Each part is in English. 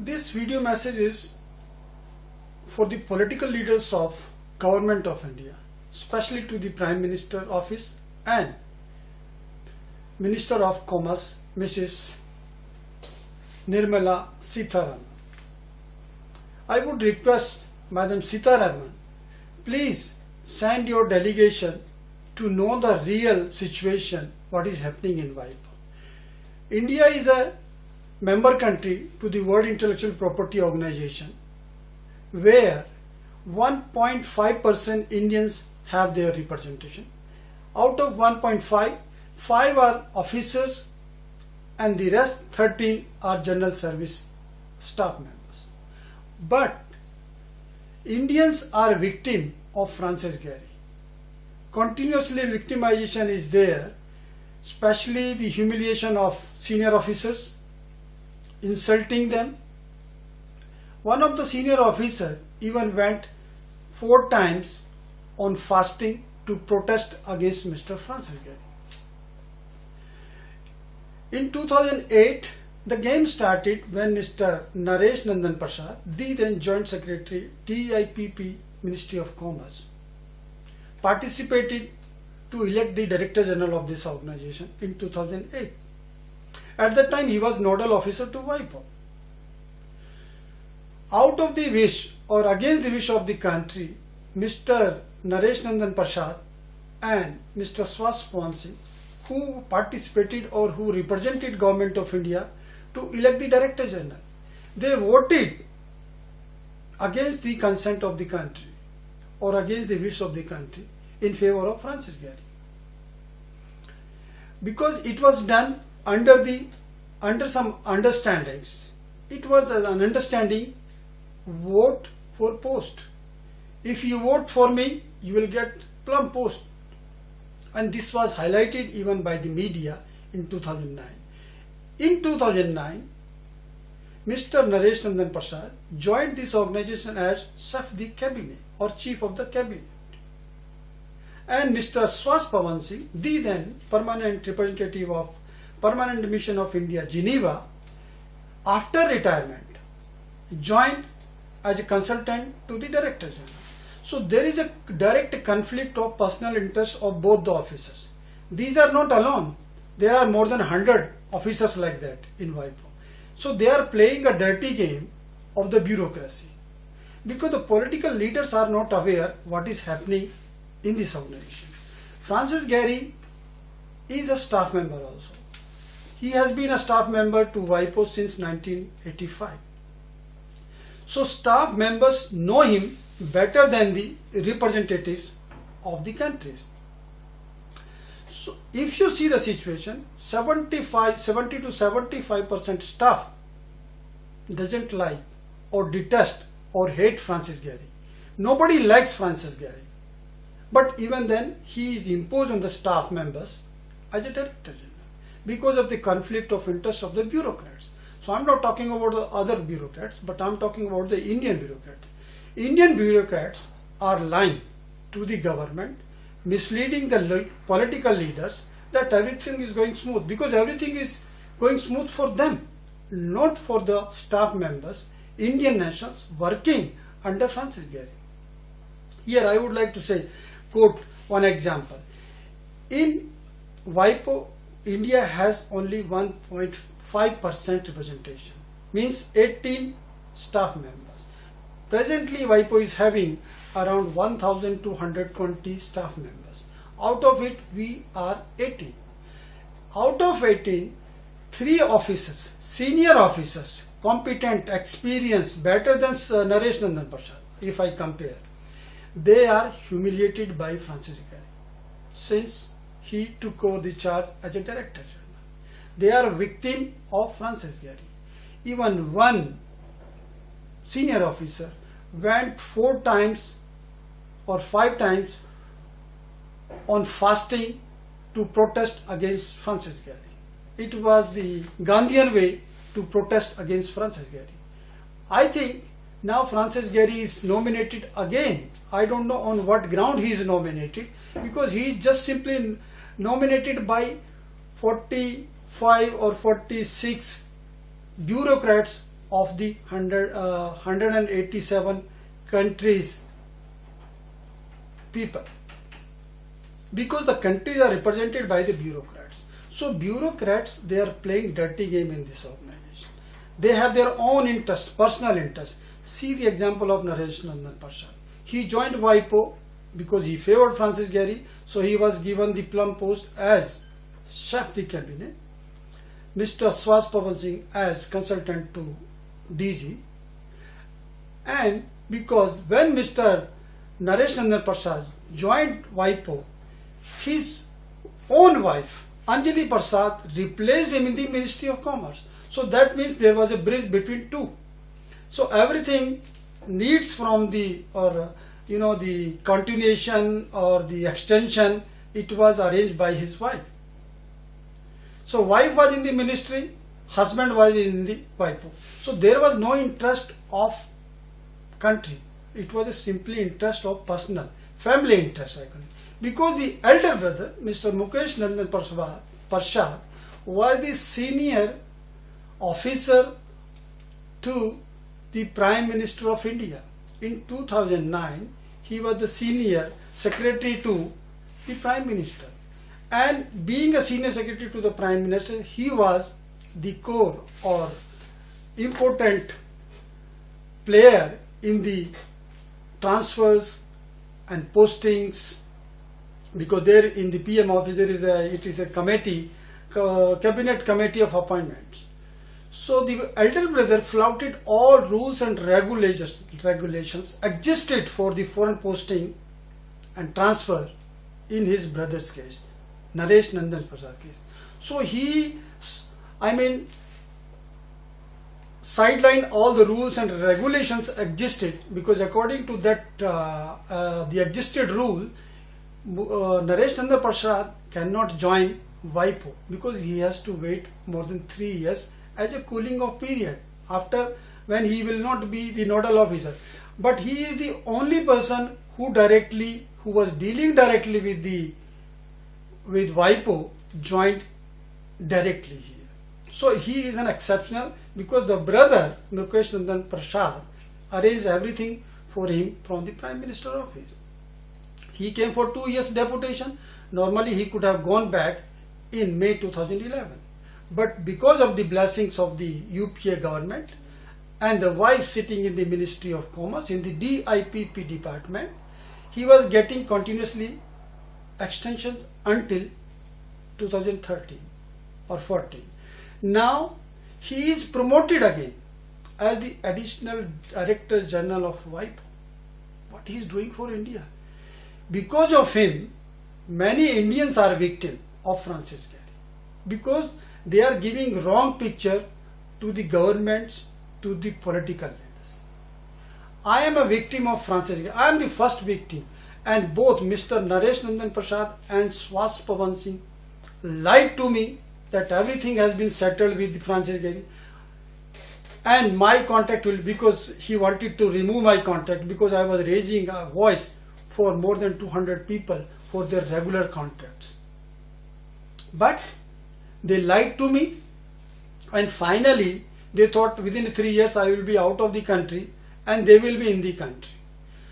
This video message is for the political leaders of Government of India, especially to the Prime Minister office and Minister of Commerce, Mrs. Nirmala Sitharaman. I would request Madam Sitharaman, please send your delegation to know the real situation, what is happening in WIPO. India is a member country to the World Intellectual Property Organization, where 1.5% Indians have their representation. Out of 1.5, 5 are officers and the rest 13 are general service staff members. But Indians are victim of Francis Gehry. Continuously victimization is there, especially the humiliation of senior officers, insulting them. One of the senior officers even went 4 times on fasting to protest against Mr. Francis Gehry. In 2008, the game started when Mr. Naresh Nandan Prasad, the then Joint Secretary, DIPP, Ministry of Commerce, participated to elect the Director General of this organization in 2008. At that time, he was nodal officer to WIPO. Out of the wish or against the wish of the country, Mr. Naresh Nandan Prasad and Mr. Swasth Pawan Singh, who participated or who represented Government of India to elect the Director General, they voted against the consent of the country or against the wish of the country in favor of Francis Gehry. Because it was done under some understandings. It was an understanding, vote for post. If you vote for me, you will get plum post. And this was highlighted even by the media in 2009. In 2009, Mr. Naresh Nandan Prasad joined this organization as Chef de Cabinet or Chief of the Cabinet. And Mr. Swasth Pawan Singh, the then permanent representative of Permanent Mission of India, Geneva, after retirement, joined as a consultant to the Director General. So there is a direct conflict of personal interest of both the officers. These are not alone. There are more than 100 officers like that in WIPO. So they are playing a dirty game of the bureaucracy. Because the political leaders are not aware what is happening in this organization. Francis Gehry is a staff member also. He has been a staff member to WIPO since 1985. So staff members know him better than the representatives of the countries. So if you see the situation, 70 to 75% staff doesn't like or detest or hate Francis Gehry. Nobody likes Francis Gehry. But even then, he is imposed on the staff members as a Director General because of the conflict of interest of the bureaucrats. So I'm not talking about the other bureaucrats, but I'm talking about the Indian bureaucrats. Indian bureaucrats are lying to the government, misleading the political leaders that everything is going smooth, because everything is going smooth for them, not for the staff members, Indian nationals working under Francis Gehry. Here I would like to say, quote one example. In WIPO, India has only 1.5% representation, means 18 staff members. Presently, WIPO is having around 1,220 staff members. Out of it, we are 18. Out of 18, 3 officers, senior officers, competent, experienced, better than Naresh Nandan Prasad, if I compare, they are humiliated by Francis Gehry since he took over the charge as a Director General. They are victim of Francis Gehry. Even one senior officer went 4 times or 5 times on fasting to protest against Francis Gehry. It was the Gandhian way to protest against Francis Gehry. I think now Francis Gehry is nominated again. I don't know on what ground he is nominated, because he is just simply nominated by 45 or 46 bureaucrats of the 187 countries people, because the countries are represented by the bureaucrats. So bureaucrats, they are playing dirty game in this organization. They have their own interest, personal interest. See the example of Naresh Nandan Prasad. He joined WIPO because he favored Francis Gehry, so he was given the plum post as chef de cabinet. Mr. Swaz Pawan Singh as consultant to DG. And because when Mr. Naresh Nandan Prasad joined WIPO, his own wife, Anjali Prasad, replaced him in the Ministry of Commerce. So that means there was a bridge between two. So everything needs from the, the continuation or the extension, it was arranged by his wife. So wife was in the ministry, husband was in the WIPO. So there was no interest of country. It was a simply interest of personal, family interest, I can. Because the elder brother, Mr. Mukesh Nandan Prasad, was the senior officer to the Prime Minister of India. In 2009, he was the senior secretary to the Prime Minister. And being a senior secretary to the Prime Minister, he was the core or important player in the transfers and postings, because there in the PM office it is a committee, cabinet committee of appointments. So the elder brother flouted all rules and regulations existed for the foreign posting and transfer in his brother's case, Naresh Nandan Prasad case. So he, sidelined all the rules and regulations existed, because according to that the existed rule, Naresh Nandan Prasad cannot join WIPO because he has to wait more than 3 years as a cooling off period after when he will not be the nodal officer. But he is the only person who was dealing directly with WIPO, joined directly here. So he is an exceptional, because the brother Mukesh Nandan Prasad arranged everything for him from the Prime Minister office. He came for 2 years deputation. Normally he could have gone back in May 2011. But because of the blessings of the UPA government and the wife sitting in the Ministry of Commerce in the DIPP department, he was getting continuously extensions until 2013 or 14. Now he is promoted again as the Additional Director General of WIPO. What he is doing for India? Because of him, many Indians are victims of Francis Gehry, because they are giving wrong picture to the governments, to the political leaders. I am a victim of Francis Gehry. I am the first victim, and both Mr. Naresh Nandan Prasad and Swaz Pawan Singh lied to me that everything has been settled with Francis Gehry, and my contact will, because he wanted to remove my contact because I was raising a voice for more than 200 people for their regular contacts. But they lied to me, and finally they thought within 3 years I will be out of the country and they will be in the country.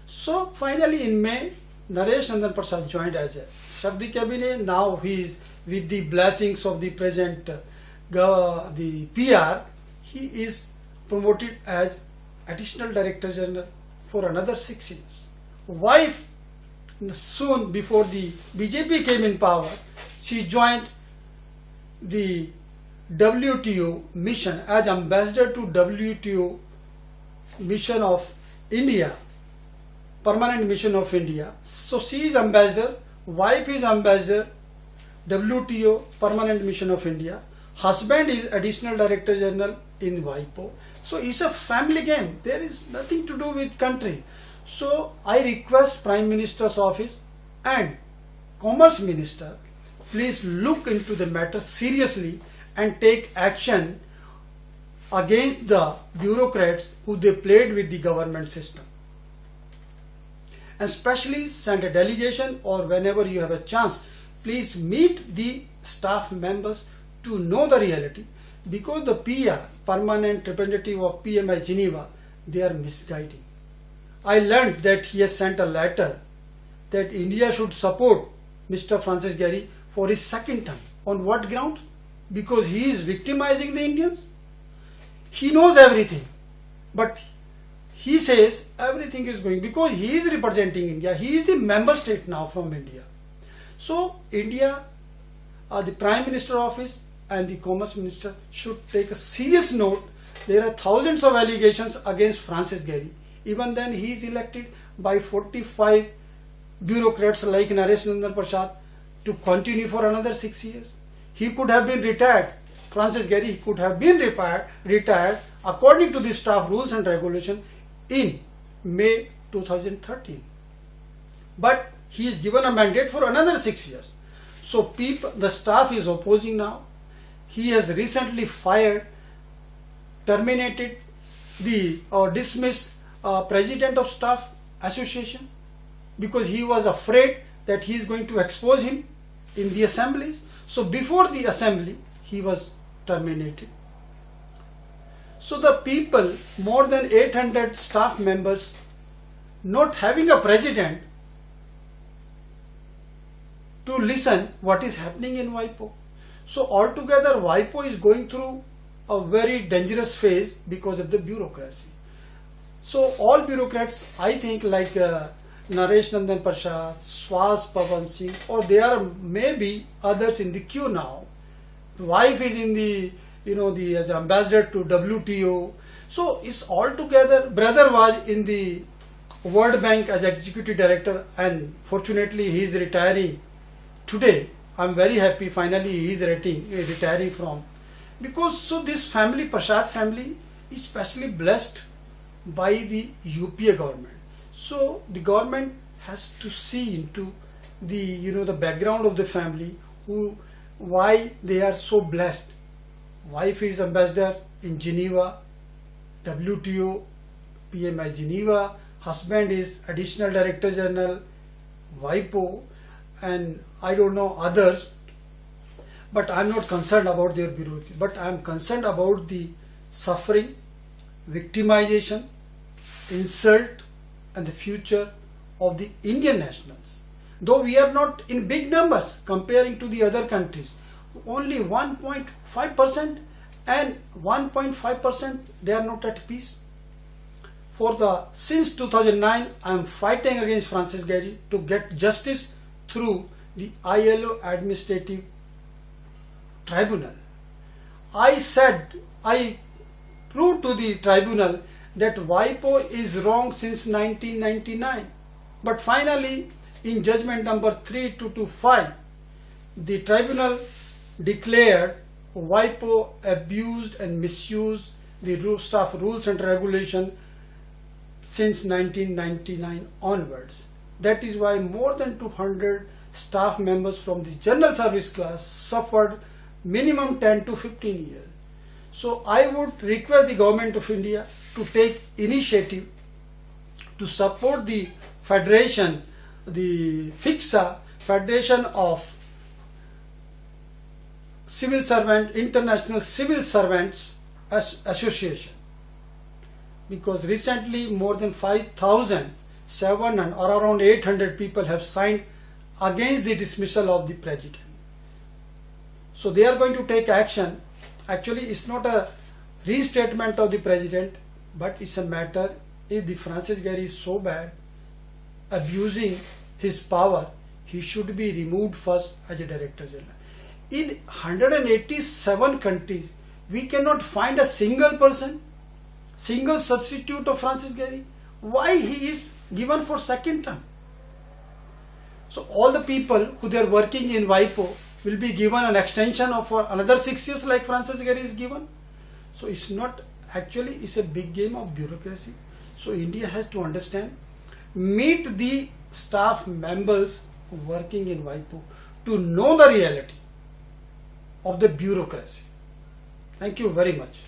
So finally in May, Naresh Nandan Prasad joined as a chef de cabinet. Now he is, with the blessings of the present the PR, he is promoted as Additional Director General for another 6 years. Wife, soon before the BJP came in power, she joined the WTO mission as ambassador to WTO mission of India, permanent mission of India. So she is ambassador, wife is ambassador, WTO permanent mission of India, husband is Additional Director General in WIPO. So it's a family game. There is nothing to do with country. So I request Prime Minister's office and Commerce Minister, please look into the matter seriously and take action against the bureaucrats who they played with the government system. And especially send a delegation, or whenever you have a chance, please meet the staff members to know the reality. because the PR, permanent representative of PMI Geneva, they are misguiding. I learned that he has sent a letter that India should support Mr. Francis Gehry for his second term. On what ground? Because he is victimizing the Indians. He knows everything, but he says everything is going because he is representing India. He is the member state now from India. So India, the Prime Minister office and the Commerce Minister should take a serious note. There are thousands of allegations against Francis Gehry. Even then he is elected by 45 bureaucrats like Naresh Nandan Prasad to continue for another 6 years. He could have been retired. Francis Gehry could have been retired according to the staff rules and regulation in May 2013. But he is given a mandate for another 6 years. So the staff is opposing now. He has recently terminated or dismissed President of Staff Association because he was afraid that he is going to expose him in the assemblies. So before the assembly, he was terminated. So the people, more than 800 staff members, not having a president to listen what is happening in WIPO. So altogether WIPO is going through a very dangerous phase because of the bureaucracy. So all bureaucrats, I think, like Naresh Nandan Prasad, Swaz Pawan Singh, or there are maybe others in the queue now. Wife is in the, as ambassador to WTO. So it's all together. Brother was in the World Bank as executive director, and fortunately he is retiring today. I'm very happy finally he is retiring from. Because so this family, Prasad family, is specially blessed by the UPA government. So the government has to see into the the background of the family, why they are so blessed. Wife is ambassador in Geneva, WTO, PMI Geneva. Husband is additional director general, WIPO, and I don't know others. But I'm not concerned about their bureaucracy. But I'm concerned about the suffering, victimization, insult, and the future of the Indian nationals. Though we are not in big numbers comparing to the other countries, only 1.5%, and 1.5% they are not at peace. Since 2009, I am fighting against Francis Gehry to get justice through the ILO Administrative Tribunal. I proved to the tribunal that WIPO is wrong since 1999. But finally, in judgment number 3225, the tribunal declared WIPO abused and misused the staff rules and regulation since 1999 onwards. That is why more than 200 staff members from the general service class suffered minimum 10 to 15 years. So I would request the government of India to take initiative to support the federation, the FICSA, Federation of Civil Servant, International Civil Servants Association, because recently more than 5,700 or around 800 people have signed against the dismissal of the president. So they are going to take action. Actually, it's not a restatement of the president, but it's a matter if the Francis Gehry is so bad, abusing his power, he should be removed first as a director general. In 187 countries, we cannot find a single person, single substitute of Francis Gehry. Why he is given for second term? So all the people who they are working in WIPO will be given an extension of for another 6 years like Francis Gehry is given. So it's not, actually it's a big game of bureaucracy. So India has to understand, meet the staff members working in WIPO to know the reality of the bureaucracy. Thank you very much.